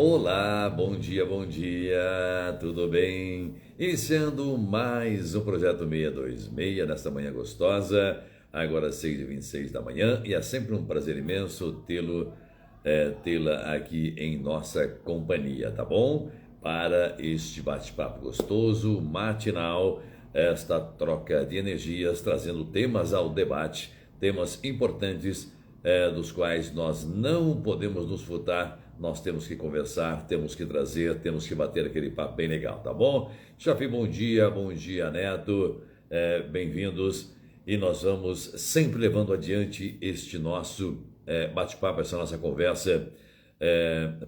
Olá, bom dia, tudo bem? Iniciando mais um Projeto 626 nesta manhã gostosa, agora 6h26 da manhã, e é sempre um prazer imenso tê-la aqui em nossa companhia, tá bom? Para este bate-papo gostoso, matinal, esta troca de energias, trazendo temas ao debate, temas importantes dos quais nós não podemos nos furtar, nós temos que conversar, temos que trazer, temos que bater aquele papo bem legal, tá bom? Chafi, bom dia, Neto, bem-vindos, e nós vamos sempre levando adiante este nosso bate-papo, essa nossa conversa,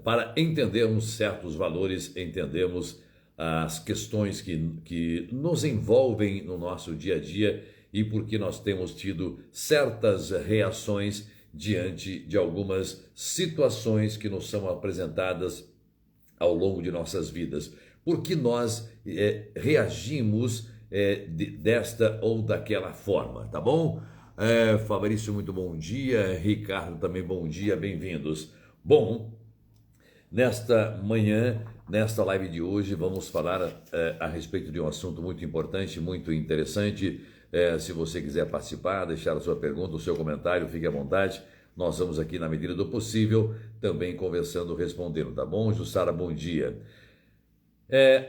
para entendermos certos valores, entendermos as questões que nos envolvem no nosso dia a dia e porque nós temos tido certas reações diante de algumas situações que nos são apresentadas ao longo de nossas vidas. Por que nós reagimos desta ou daquela forma, tá bom? Fabrício, muito bom dia. Ricardo, também bom dia, bem-vindos. Bom, nesta manhã, nesta live de hoje, vamos falar a respeito de um assunto muito importante, muito interessante. Se você quiser participar, deixar a sua pergunta, o seu comentário, fique à vontade. Nós vamos aqui, na medida do possível, também conversando, respondendo, tá bom? Jussara, bom dia.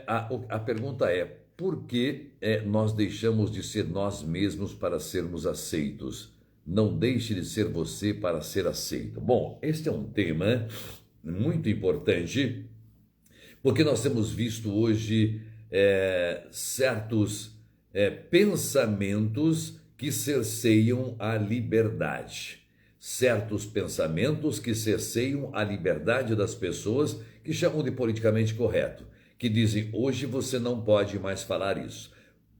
A pergunta é, por que nós deixamos de ser nós mesmos para sermos aceitos? Não deixe de ser você para ser aceito. Bom, este é um tema muito importante, porque nós temos visto hoje certos pensamentos que cerceiam a liberdade. Certos pensamentos que cerceiam a liberdade das pessoas, que chamam de politicamente correto, que dizem, hoje você não pode mais falar isso,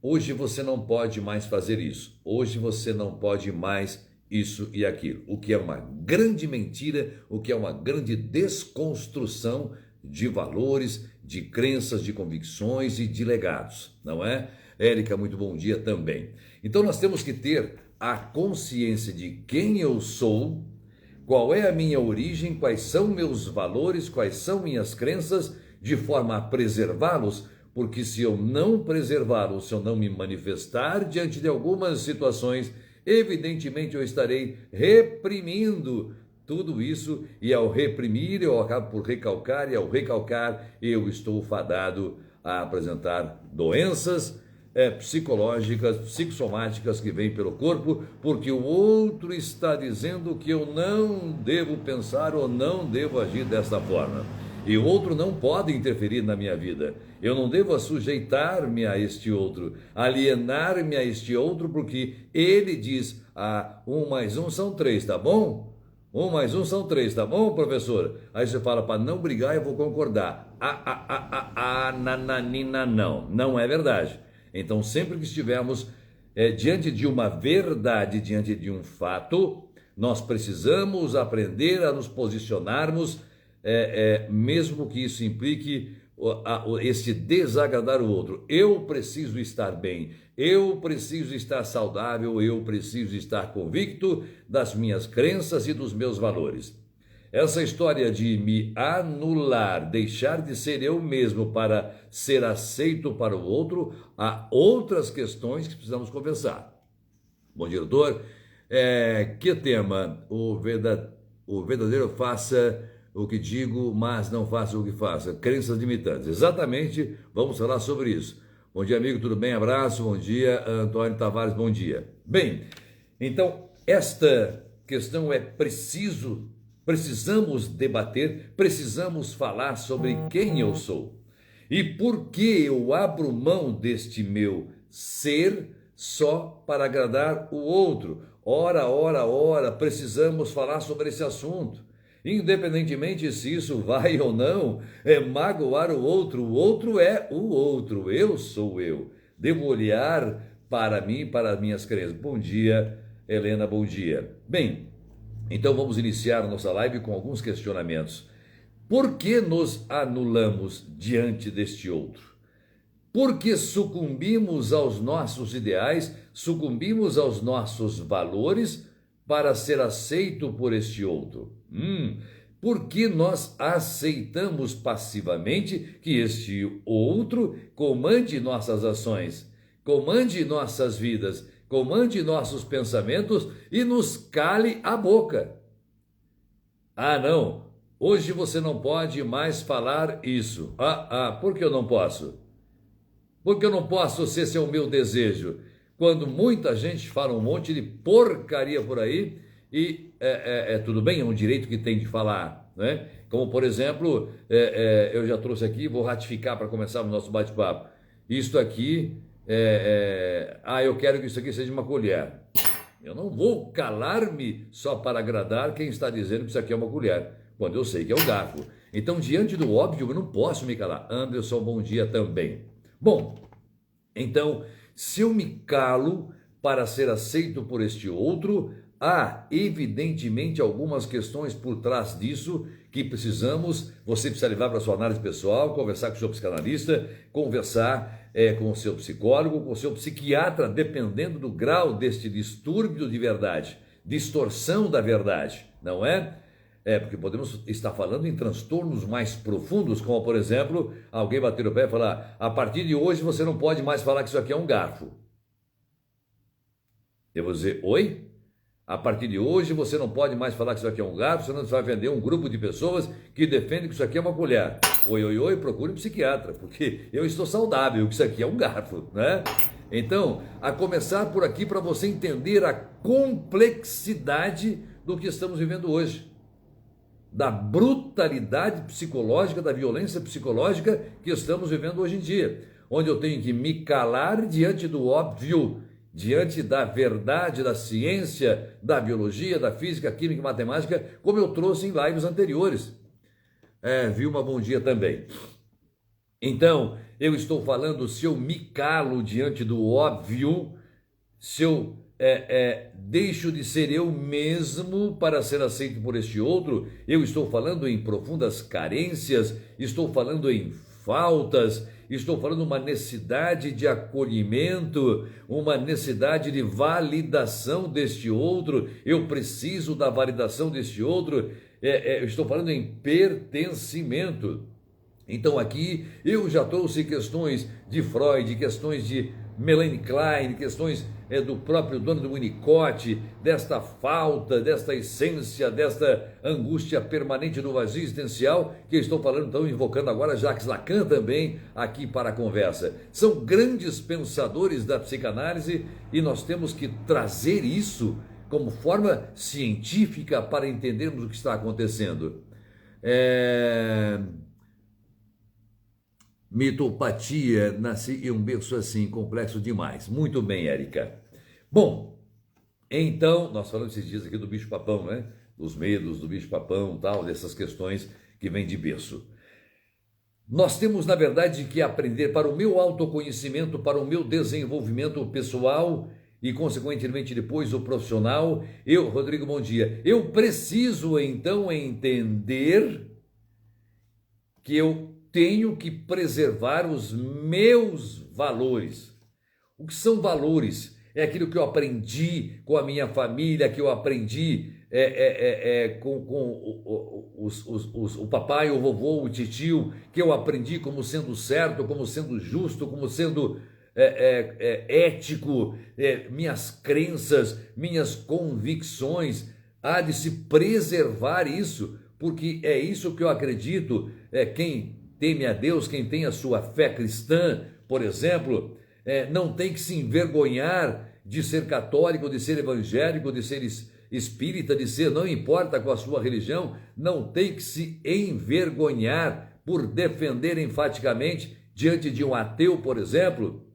hoje você não pode mais fazer isso, hoje você não pode mais isso e aquilo, o que é uma grande mentira, o que é uma grande desconstrução de valores, de crenças, de convicções e de legados, não é? Érica, muito bom dia também. Então nós temos que ter a consciência de quem eu sou, qual é a minha origem, quais são meus valores, quais são minhas crenças, de forma a preservá-los, porque se eu não preservá-los, se eu não me manifestar diante de algumas situações, evidentemente eu estarei reprimindo tudo isso, e ao reprimir eu acabo por recalcar, e ao recalcar eu estou fadado a apresentar doenças psicológicas, psicossomáticas que vêm pelo corpo, porque o outro está dizendo que eu não devo pensar ou não devo agir desta forma. E o outro não pode interferir na minha vida. Eu não devo sujeitar-me a este outro, alienar-me a este outro, porque ele diz, 1 mais 1 são 3, tá bom? 1 mais 1 são 3, tá bom, professor? Aí você fala, para não brigar, eu vou concordar. Nananina, não é verdade. Então, sempre que estivermos diante de uma verdade, diante de um fato, nós precisamos aprender a nos posicionarmos, mesmo que isso implique esse desagradar o outro. Eu preciso estar bem, eu preciso estar saudável, eu preciso estar convicto das minhas crenças e dos meus valores. Essa história de me anular, deixar de ser eu mesmo para ser aceito para o outro, há outras questões que precisamos conversar. Bom dia, doutor. Que tema? O verdadeiro faça o que digo, mas não faça o que faça. Crenças limitantes. Exatamente, vamos falar sobre isso. Bom dia, amigo, tudo bem? Abraço, bom dia. Antônio Tavares, bom dia. Bem, então, esta questão precisamos debater, precisamos falar sobre quem eu sou e por que eu abro mão deste meu ser só para agradar o outro. Ora, precisamos falar sobre esse assunto. Independentemente se isso vai ou não magoar o outro é o outro, eu sou eu. Devo olhar para mim, para as minhas crenças. Bom dia, Helena, bom dia. Bem, então vamos iniciar a nossa live com alguns questionamentos. Por que nos anulamos diante deste outro? Por que sucumbimos aos nossos ideais, sucumbimos aos nossos valores para ser aceito por este outro? porque nós aceitamos passivamente que este outro comande nossas ações, comande nossas vidas, comande nossos pensamentos e nos cale a boca. Ah, não, hoje você não pode mais falar isso. Por que eu não posso? Porque eu não posso, se esse é o meu desejo. Quando muita gente fala um monte de porcaria por aí, e tudo bem, é um direito que tem de falar, né? Como, por exemplo, eu já trouxe aqui, vou ratificar para começar o nosso bate-papo. Isto aqui, eu quero que isso aqui seja uma colher. Eu não vou calar-me só para agradar quem está dizendo que isso aqui é uma colher, quando eu sei que é um garfo. Então, diante do óbvio, eu não posso me calar. Anderson, bom dia também. Bom, então, se eu me calo para ser aceito por este outro, há evidentemente algumas questões por trás disso que você precisa levar para a sua análise pessoal, conversar com o seu psicanalista, conversar com o seu psicólogo, com o seu psiquiatra, dependendo do grau deste distúrbio de verdade, distorção da verdade, não é? Porque podemos estar falando em transtornos mais profundos, como, por exemplo, alguém bater o pé e falar: a partir de hoje você não pode mais falar que isso aqui é um garfo. Eu vou dizer: oi? A partir de hoje você não pode mais falar que isso aqui é um garfo, senão você vai vender um grupo de pessoas que defendem que isso aqui é uma colher. Oi, procure um psiquiatra, porque eu estou saudável, que isso aqui é um garfo, né? Então, a começar por aqui para você entender a complexidade do que estamos vivendo hoje, da brutalidade psicológica, da violência psicológica que estamos vivendo hoje em dia, onde eu tenho que me calar diante do óbvio, diante da verdade, da ciência, da biologia, da física, química e matemática, como eu trouxe em lives anteriores. Vilma, bom dia também. Então, eu estou falando, se eu me calo diante do óbvio, se eu deixo de ser eu mesmo para ser aceito por este outro, eu estou falando em profundas carências, estou falando em faltas, estou falando uma necessidade de acolhimento, uma necessidade de validação deste outro, eu preciso da validação deste outro, eu estou falando em pertencimento. Então aqui eu já trouxe questões de Freud, questões de Melanie Klein, questões do próprio dono do Winnicott, desta falta, desta essência, desta angústia permanente do vazio existencial, que eu estou falando, então, invocando agora Jacques Lacan também aqui para a conversa. São grandes pensadores da psicanálise e nós temos que trazer isso como forma científica para entendermos o que está acontecendo. Mitopatia, nasci em um berço assim, complexo demais. Muito bem, Érica. Bom, então, nós falamos esses dias aqui do bicho-papão, né? Dos medos do bicho-papão, tal, dessas questões que vêm de berço. Nós temos, na verdade, que aprender para o meu autoconhecimento, para o meu desenvolvimento pessoal e, consequentemente, depois o profissional. Rodrigo, bom dia. Eu preciso, então, entender que eu tenho que preservar os meus valores. O que são valores? É aquilo que eu aprendi com a minha família, que eu aprendi com o papai, o vovô, o titio, que eu aprendi como sendo certo, como sendo justo, como sendo ético, minhas crenças, minhas convicções. Há de se preservar isso, porque é isso que eu acredito. Quem teme a Deus, quem tem a sua fé cristã, por exemplo, não tem que se envergonhar de ser católico, de ser evangélico, de ser espírita, não importa com a sua religião, não tem que se envergonhar por defender enfaticamente diante de um ateu, por exemplo,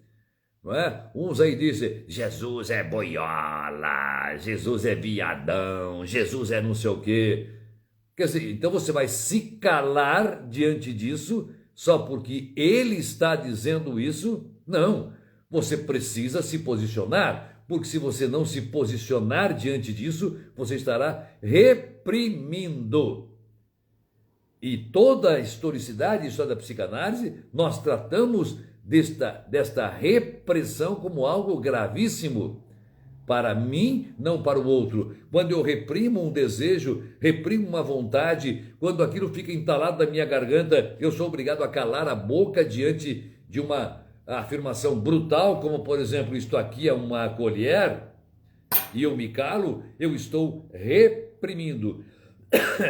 não é? Uns aí dizem: Jesus é boiola, Jesus é viadão, Jesus é não sei o quê. Quer dizer, então você vai se calar diante disso só porque ele está dizendo isso? Não, você precisa se posicionar, porque se você não se posicionar diante disso, você estará reprimindo. E toda a historicidade e história da psicanálise, nós tratamos desta repressão como algo gravíssimo, para mim, não para o outro. Quando eu reprimo um desejo, reprimo uma vontade, quando aquilo fica entalado na minha garganta, eu sou obrigado a calar a boca diante de uma afirmação brutal, como por exemplo, isto aqui é uma colher, e eu me calo, eu estou reprimindo.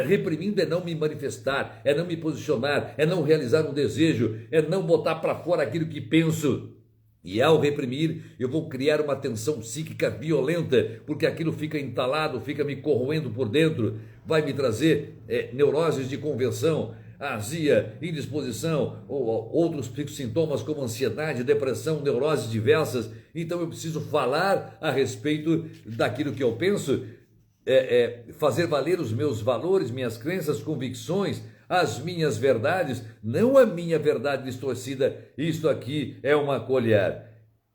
Reprimindo é não me manifestar, é não me posicionar, é não realizar um desejo, é não botar para fora aquilo que penso. E ao reprimir, eu vou criar uma tensão psíquica violenta, porque aquilo fica entalado, fica me corroendo por dentro, vai me trazer neuroses de conversão, azia, indisposição, ou outros sintomas como ansiedade, depressão, neuroses diversas. Então eu preciso falar a respeito daquilo que eu penso, fazer valer os meus valores, minhas crenças, convicções, as minhas verdades, não a minha verdade distorcida. Isto aqui é uma colher.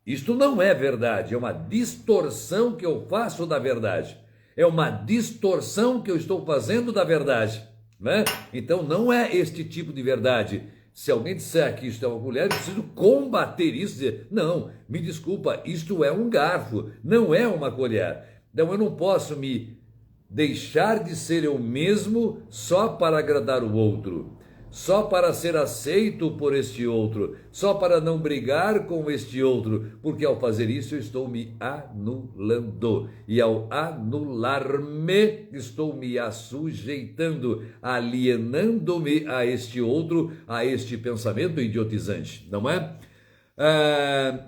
Isto não é verdade, é uma distorção que eu faço da verdade. É uma distorção que eu estou fazendo da verdade, né? Então não é este tipo de verdade. Se alguém disser que isto é uma colher, eu preciso combater isso, dizer, não, me desculpa, isto é um garfo, não é uma colher. Então eu não posso me deixar de ser eu mesmo só para agradar o outro, só para ser aceito por este outro, só para não brigar com este outro, porque ao fazer isso eu estou me anulando, e ao anular-me estou me assujeitando, alienando-me a este outro, a este pensamento idiotizante, não é?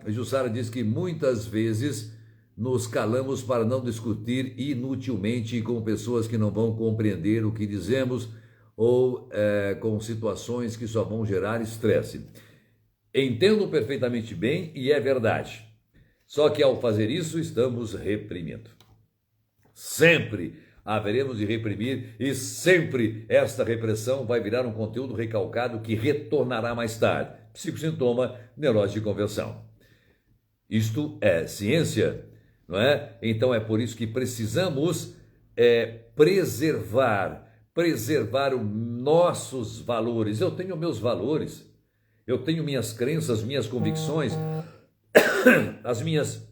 Jussara diz que muitas vezes nos calamos para não discutir inutilmente com pessoas que não vão compreender o que dizemos ou com situações que só vão gerar estresse. Entendo perfeitamente bem e é verdade. Só que ao fazer isso estamos reprimindo. Sempre haveremos de reprimir e sempre esta repressão vai virar um conteúdo recalcado que retornará mais tarde. Psicossintoma, neurose de conversão. Isto é ciência. Não é? Então é por isso que precisamos preservar os nossos valores. Eu tenho meus valores, eu tenho minhas crenças, minhas convicções, as minhas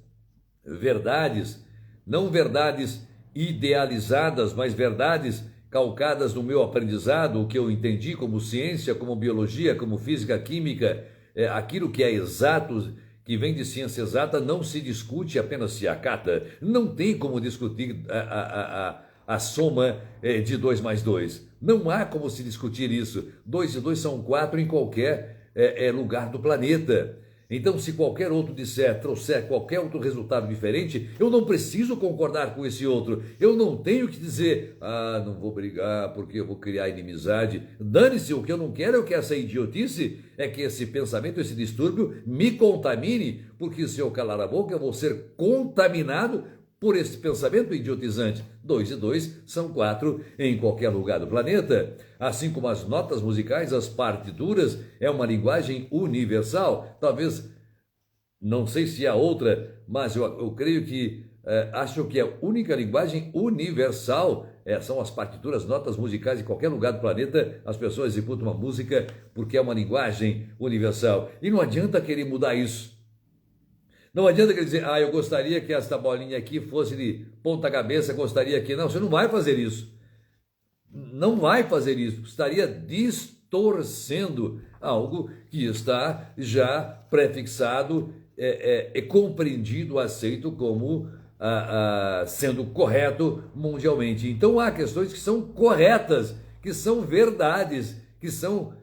verdades, não verdades idealizadas, mas verdades calcadas no meu aprendizado, o que eu entendi como ciência, como biologia, como física, química, aquilo que é exato, que vem de ciência exata, não se discute, apenas se acata. Não tem como discutir a soma de 2 mais 2. Não há como se discutir isso. 2 e 2 são 4 em qualquer lugar do planeta. Então, se qualquer outro trouxer qualquer outro resultado diferente, eu não preciso concordar com esse outro. Eu não tenho que dizer, não vou brigar porque eu vou criar inimizade. Dane-se, o que eu não quero é que essa idiotice, é que esse pensamento, esse distúrbio me contamine, porque se eu calar a boca, eu vou ser contaminado por esse pensamento idiotizante. 2 e 2 são 4 em qualquer lugar do planeta. Assim como as notas musicais, as partituras, é uma linguagem universal. Talvez, não sei se há outra, mas eu creio que, acho que a única linguagem universal são as partituras, notas musicais em qualquer lugar do planeta. As pessoas executam uma música porque é uma linguagem universal. E não adianta querer mudar isso. Não adianta querer dizer, eu gostaria que esta bolinha aqui fosse de ponta cabeça, gostaria que... Não, você não vai fazer isso. Não vai fazer isso. Estaria distorcendo algo que está já prefixado, compreendido, aceito como sendo correto mundialmente. Então há questões que são corretas, que são verdades, que são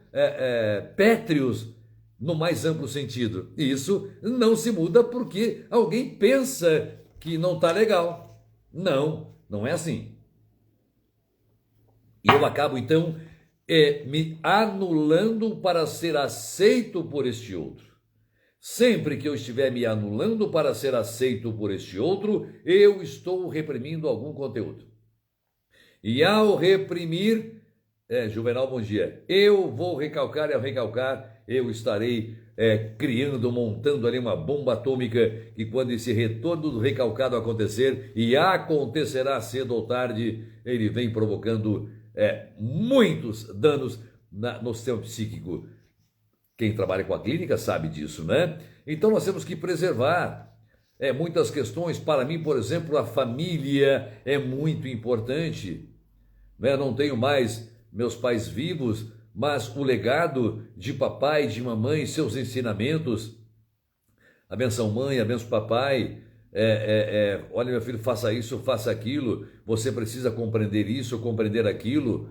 pétreos, no mais amplo sentido. E isso não se muda porque alguém pensa que não está legal. Não, não é assim. E eu acabo, então, me anulando para ser aceito por este outro. Sempre que eu estiver me anulando para ser aceito por este outro, eu estou reprimindo algum conteúdo. E ao reprimir, Juvenal, bom dia, eu vou recalcar e ao recalcar, eu estarei criando, montando ali uma bomba atômica que quando esse retorno do recalcado acontecer, e acontecerá cedo ou tarde, ele vem provocando muitos danos no sistema psíquico. Quem trabalha com a clínica sabe disso, né? Então nós temos que preservar muitas questões. Para mim, por exemplo, a família é muito importante. Né? Não tenho mais meus pais vivos, mas o legado de papai, de mamãe, seus ensinamentos, a benção mãe, a benção papai, olha meu filho, faça isso, faça aquilo, você precisa compreender isso, compreender aquilo,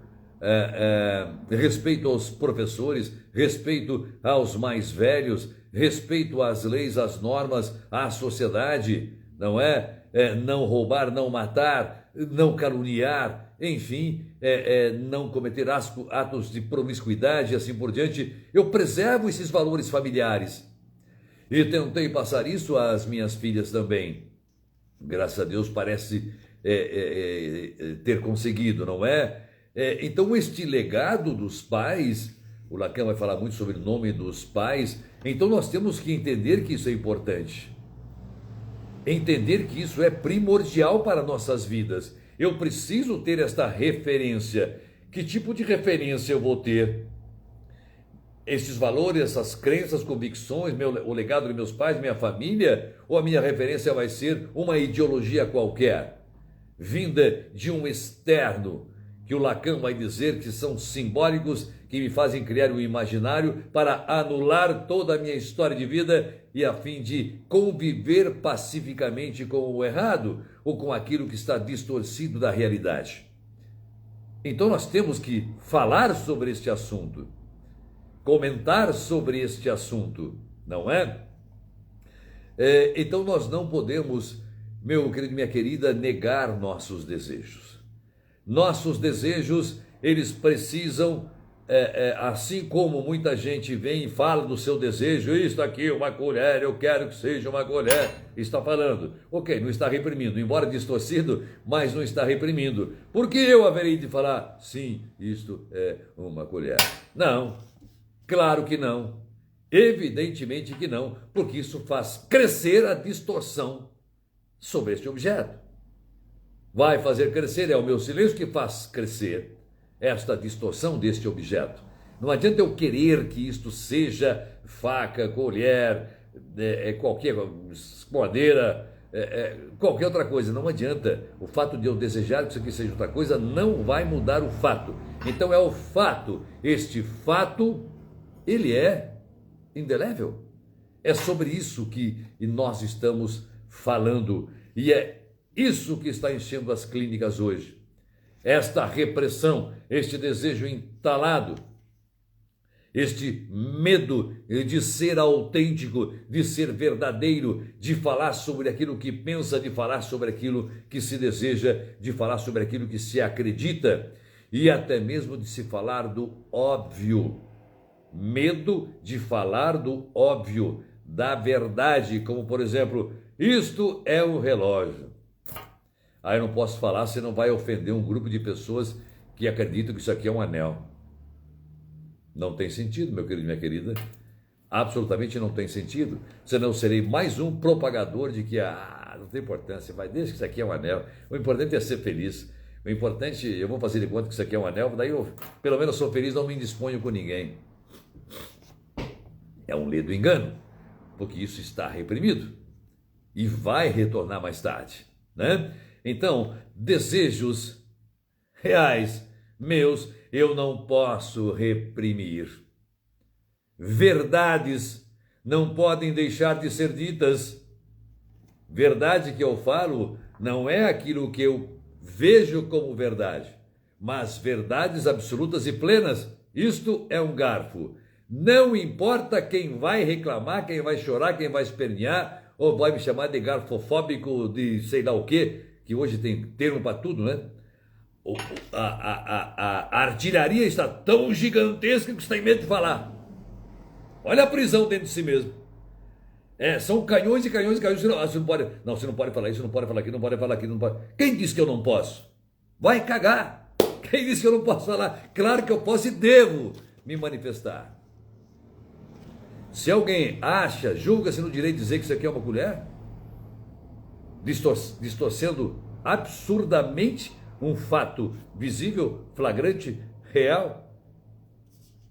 respeito aos professores, respeito aos mais velhos, respeito às leis, às normas, à sociedade, não é? Não roubar, não matar, não caluniar, enfim, não cometer atos de promiscuidade e assim por diante. Eu preservo esses valores familiares e tentei passar isso às minhas filhas também. Graças a Deus parece ter conseguido, não é? Então este legado dos pais, o Lacan vai falar muito sobre o nome dos pais, então nós temos que entender que isso é importante. Entender que isso é primordial para nossas vidas. Eu preciso ter esta referência. Que tipo de referência eu vou ter? Esses valores, essas crenças, convicções, o legado de meus pais, minha família? Ou a minha referência vai ser uma ideologia qualquer, vinda de um externo, que o Lacan vai dizer que são simbólicos, que me fazem criar um imaginário para anular toda a minha história de vida e a fim de conviver pacificamente com o errado ou com aquilo que está distorcido da realidade. Então nós temos que falar sobre este assunto, comentar sobre este assunto, não é? Então nós não podemos, meu querido, minha querida, negar nossos desejos. Nossos desejos, eles precisam, assim como muita gente vem e fala do seu desejo, isto aqui, uma colher, eu quero que seja uma colher, está falando. Ok, não está reprimindo, embora distorcido, mas não está reprimindo. Por que eu haverei de falar, sim, isto é uma colher? Não, claro que não, evidentemente que não, porque isso faz crescer a distorção sobre este objeto. Vai fazer crescer, é o meu silêncio que faz crescer esta distorção deste objeto. Não adianta eu querer que isto seja faca, colher, qualquer madeira, qualquer outra coisa. Não adianta. O fato de eu desejar que isso aqui seja outra coisa não vai mudar o fato. Então é o fato. Este fato, ele é indelével. É sobre isso que nós estamos falando. E é isso que está enchendo as clínicas hoje. Esta repressão, este desejo entalado, este medo de ser autêntico, de ser verdadeiro, de falar sobre aquilo que pensa, de falar sobre aquilo que se deseja, de falar sobre aquilo que se acredita e até mesmo de se falar do óbvio. Medo de falar do óbvio, da verdade, como por exemplo, isto é um relógio. Aí eu não posso falar, você não vai ofender um grupo de pessoas que acreditam que isso aqui é um anel. Não tem sentido, meu querido e minha querida. Absolutamente não tem sentido. Senão eu serei mais um propagador de que não tem importância, vai, deixa que isso aqui é um anel. O importante é ser feliz. O importante, eu vou fazer de conta que isso aqui é um anel, daí eu, pelo menos, sou feliz, não me indisponho com ninguém. É um ledo engano, porque isso está reprimido e vai retornar mais tarde, né? Então, desejos reais meus, eu não posso reprimir. Verdades não podem deixar de ser ditas. Verdade que eu falo não é aquilo que eu vejo como verdade, mas verdades absolutas e plenas. Isto é um garfo. Não importa quem vai reclamar, quem vai chorar, quem vai espernear, ou vai me chamar de garfofóbico, de sei lá o quê, que hoje tem termo para tudo, né? A artilharia está tão gigantesca que você tem medo de falar. Olha a prisão dentro de si mesmo. São canhões e canhões e canhões. Você não pode falar isso, não pode falar aquilo, não pode falar aquilo, não pode. Quem disse que eu não posso? Vai cagar. Quem disse que eu não posso falar? Claro que eu posso e devo me manifestar. Se alguém acha, julga-se no direito de dizer que isso aqui é uma colher, distorcendo absurdamente um fato visível, flagrante, real,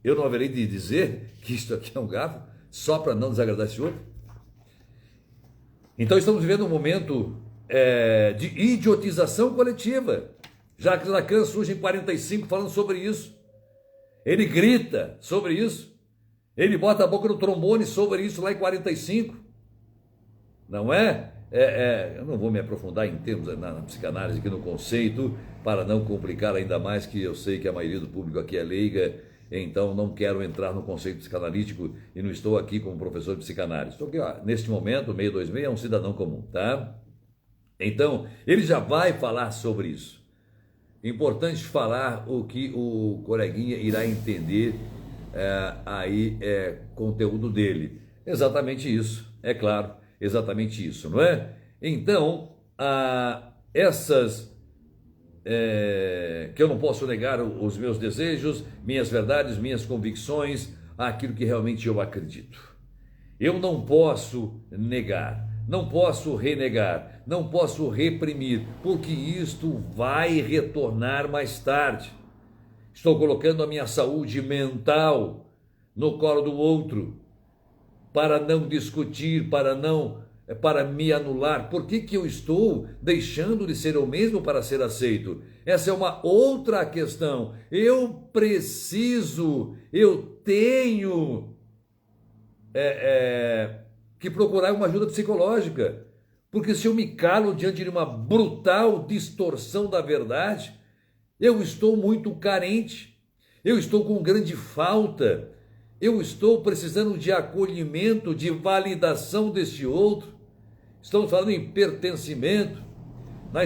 eu não haverei de dizer que isto aqui é um garfo só para não desagradar esse outro? Então estamos vivendo um momento de idiotização coletiva. Jacques Lacan surge em 45 falando sobre isso. Ele grita sobre isso. Ele bota a boca no trombone sobre isso lá em 45. Não é? Eu não vou me aprofundar em termos na psicanálise aqui no conceito, para não complicar ainda mais, que eu sei que a maioria do público aqui é leiga, então não quero entrar no conceito psicanalítico e não estou aqui como professor de psicanálise. Estou aqui, neste momento, 626 é um cidadão comum, tá? Então, ele já vai falar sobre isso. Importante falar o que o coleguinha irá entender conteúdo dele. Exatamente isso, é claro, exatamente isso, não é? Então, que eu não posso negar os meus desejos, minhas verdades, minhas convicções, aquilo que realmente eu acredito. Eu não posso negar, não posso renegar, não posso reprimir, porque isto vai retornar mais tarde. Estou colocando a minha saúde mental no colo do outro, para não discutir, para me anular. Por que eu estou deixando de ser eu mesmo para ser aceito? Essa é uma outra questão. Eu tenho que procurar uma ajuda psicológica, porque se eu me calo diante de uma brutal distorção da verdade, eu estou muito carente, eu estou com grande falta, eu estou precisando de acolhimento, de validação deste outro. Estamos falando em pertencimento, na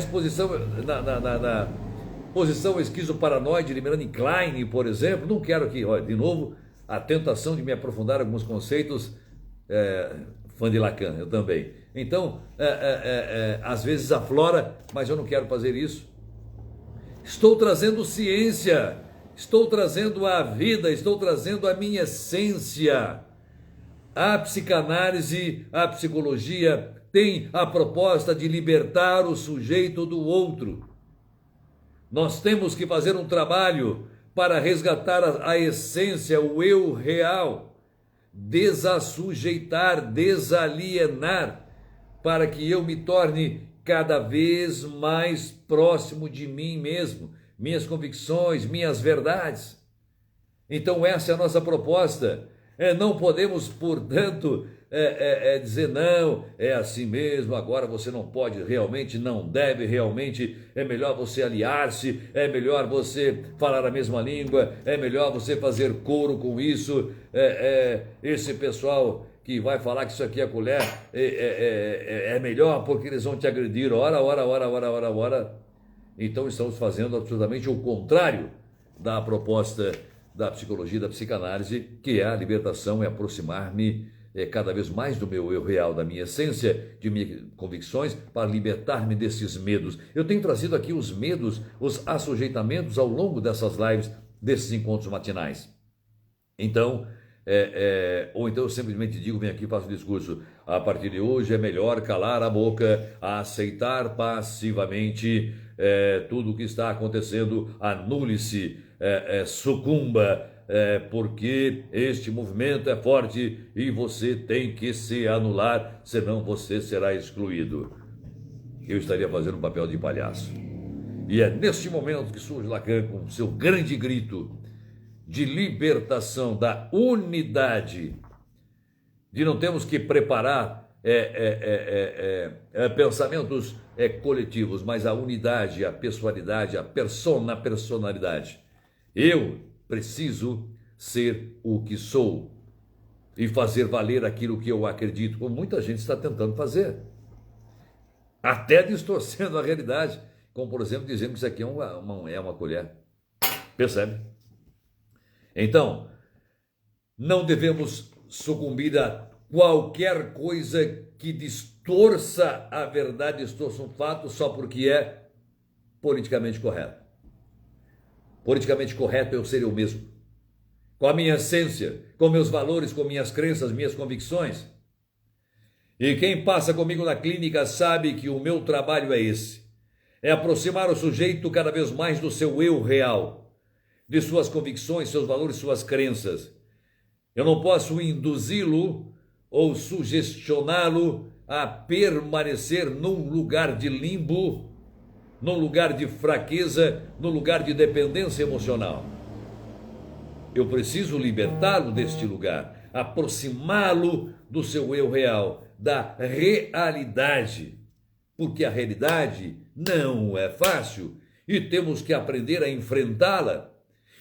posição esquizoparanoide de Melanie Klein, por exemplo. Não quero aqui, de novo, a tentação de me aprofundar em alguns conceitos, fã de Lacan, eu também. Então, às vezes aflora, mas eu não quero fazer isso. Estou trazendo ciência, estou trazendo a vida, estou trazendo a minha essência. A psicanálise, a psicologia tem a proposta de libertar o sujeito do outro. Nós temos que fazer um trabalho para resgatar a essência, o eu real, desassujeitar, desalienar, para que eu me torne cada vez mais próximo de mim mesmo, minhas convicções, minhas verdades. Então essa é a nossa proposta. Não podemos, portanto, dizer não, é assim mesmo, agora você não pode realmente, não deve realmente, é melhor você aliar-se, é melhor você falar a mesma língua, é melhor você fazer coro com isso, esse pessoal que vai falar que isso aqui é colher, é melhor porque eles vão te agredir, ora. Então estamos fazendo absolutamente o contrário da proposta da psicologia, da psicanálise, que é a libertação, é aproximar-me cada vez mais do meu eu real, da minha essência, de minhas convicções, para libertar-me desses medos. Eu tenho trazido aqui os medos, os assujeitamentos ao longo dessas lives, desses encontros matinais. Então, ou então eu simplesmente digo, vem aqui e faço o discurso, a partir de hoje é melhor calar a boca, aceitar passivamente tudo o que está acontecendo, anule-se, sucumba, porque este movimento é forte e você tem que se anular, senão você será excluído. Eu estaria fazendo um papel de palhaço. E é neste momento que surge Lacan com seu grande grito de libertação da unidade, de não termos que preparar pensamentos coletivos, mas a unidade, a pessoalidade, a personalidade. Eu preciso ser o que sou e fazer valer aquilo que eu acredito, como muita gente está tentando fazer, até distorcendo a realidade, como por exemplo dizendo que isso aqui é uma colher. Percebe? Então, não devemos sucumbir a qualquer coisa que distorça a verdade, distorça um fato só porque é politicamente correto. Politicamente correto é eu ser eu mesmo, com a minha essência, com meus valores, com minhas crenças, minhas convicções. E quem passa comigo na clínica sabe que o meu trabalho é esse, é aproximar o sujeito cada vez mais do seu eu real, de suas convicções, seus valores, suas crenças. Eu não posso induzi-lo ou sugestioná-lo a permanecer num lugar de limbo, num lugar de fraqueza, num lugar de dependência emocional. Eu preciso libertá-lo deste lugar, aproximá-lo do seu eu real, da realidade, porque a realidade não é fácil e temos que aprender a enfrentá-la.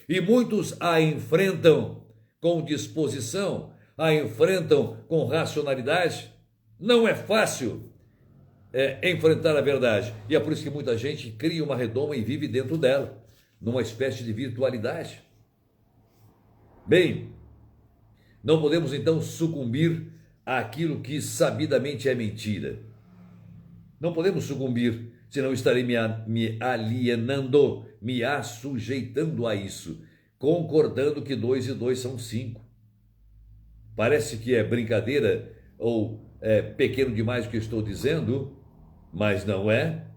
E muitos a enfrentam com disposição, a enfrentam com racionalidade. Não é fácil enfrentar a verdade. E é por isso que muita gente cria uma redoma e vive dentro dela, numa espécie de virtualidade. Bem, não podemos então sucumbir àquilo que sabidamente é mentira. Não podemos sucumbir, senão estarei me alienando, me assujeitando a isso, concordando que 2 e 2 são 5. Parece que é brincadeira ou é pequeno demais o que eu estou dizendo, mas não é.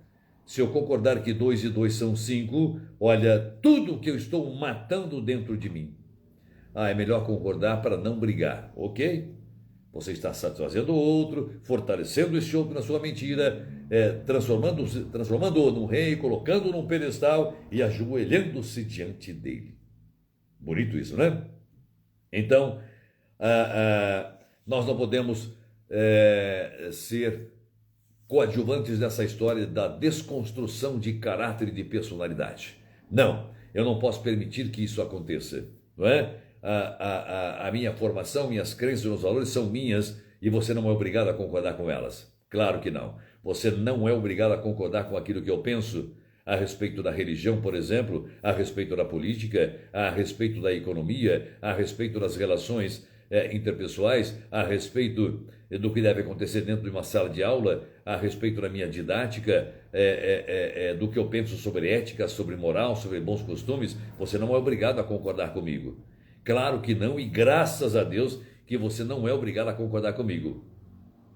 Se eu concordar que 2 e 2 são 5, olha tudo que eu estou matando dentro de mim. É melhor concordar para não brigar, ok? Você está satisfazendo o outro, fortalecendo esse outro na sua mentira, transformando-o num rei, colocando-o num pedestal e ajoelhando-se diante dele. Bonito isso, né? Então, nós não podemos ser coadjuvantes dessa história da desconstrução de caráter e de personalidade. Não, eu não posso permitir que isso aconteça, não é? A minha formação, minhas crenças, meus valores são minhas e você não é obrigado a concordar com elas. Claro que não. Você não é obrigado a concordar com aquilo que eu penso a respeito da religião, por exemplo, a respeito da política, a respeito da economia, a respeito das relações interpessoais, a respeito do que deve acontecer dentro de uma sala de aula, a respeito da minha didática, do que eu penso sobre ética, sobre moral, sobre bons costumes. Você não é obrigado a concordar comigo. Claro que não, e graças a Deus que você não é obrigado a concordar comigo.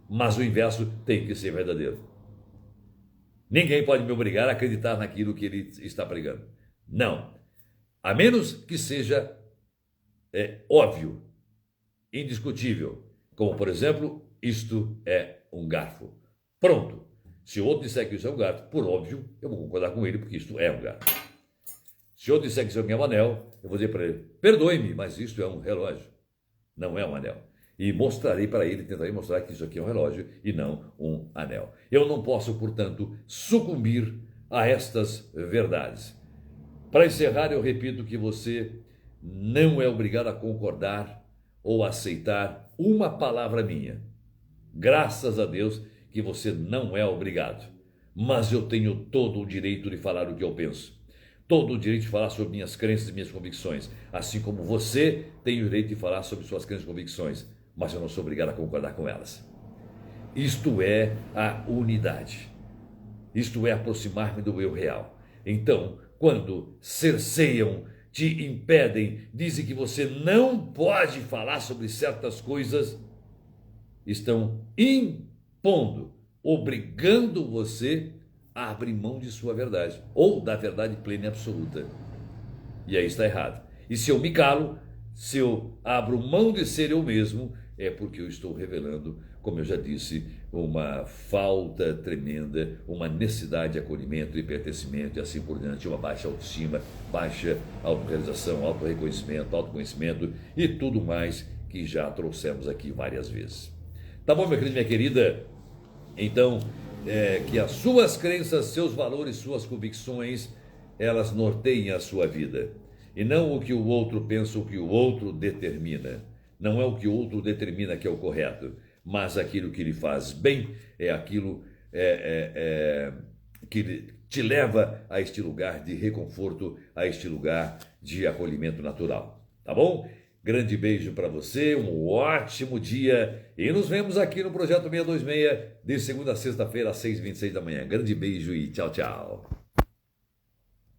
Mas o inverso tem que ser verdadeiro. Ninguém pode me obrigar a acreditar naquilo que ele está pregando. Não. A menos que seja óbvio, indiscutível. Como, por exemplo, isto é um garfo. Pronto. Se o outro disser que isso é um garfo, por óbvio, eu vou concordar com ele, porque isto é um garfo. Se eu disser que isso é um anel, eu vou dizer para ele, perdoe-me, mas isto é um relógio, não é um anel. E mostrarei para ele, tentarei mostrar que isso aqui é um relógio e não um anel. Eu não posso, portanto, sucumbir a estas verdades. Para encerrar, eu repito que você não é obrigado a concordar ou aceitar uma palavra minha. Graças a Deus que você não é obrigado. Mas eu tenho todo o direito de falar o que eu penso. Todo o direito de falar sobre minhas crenças e minhas convicções, assim como você tem o direito de falar sobre suas crenças e convicções, mas eu não sou obrigado a concordar com elas. Isto é a unidade. Isto é aproximar-me do eu real. Então, quando cerceiam, te impedem, dizem que você não pode falar sobre certas coisas, estão impondo, obrigando você a abrir mão de sua verdade, ou da verdade plena e absoluta. E aí está errado. E se eu me calo, se eu abro mão de ser eu mesmo, é porque eu estou revelando, como eu já disse, uma falta tremenda, uma necessidade de acolhimento e pertencimento e assim por diante, uma baixa autoestima, baixa autorrealização, autorreconhecimento, autoconhecimento e tudo mais que já trouxemos aqui várias vezes. Tá bom, meu querido, minha querida? Então, que as suas crenças, seus valores, suas convicções, elas norteiem a sua vida. E não o que o outro pensa, o que o outro determina. Não é o que o outro determina que é o correto, mas aquilo que lhe faz bem é aquilo que te leva a este lugar de reconforto, a este lugar de acolhimento natural. Tá bom? Grande beijo para você, um ótimo dia e nos vemos aqui no Projeto 626, de segunda a sexta-feira às 6h26 da manhã. Grande beijo e tchau, tchau.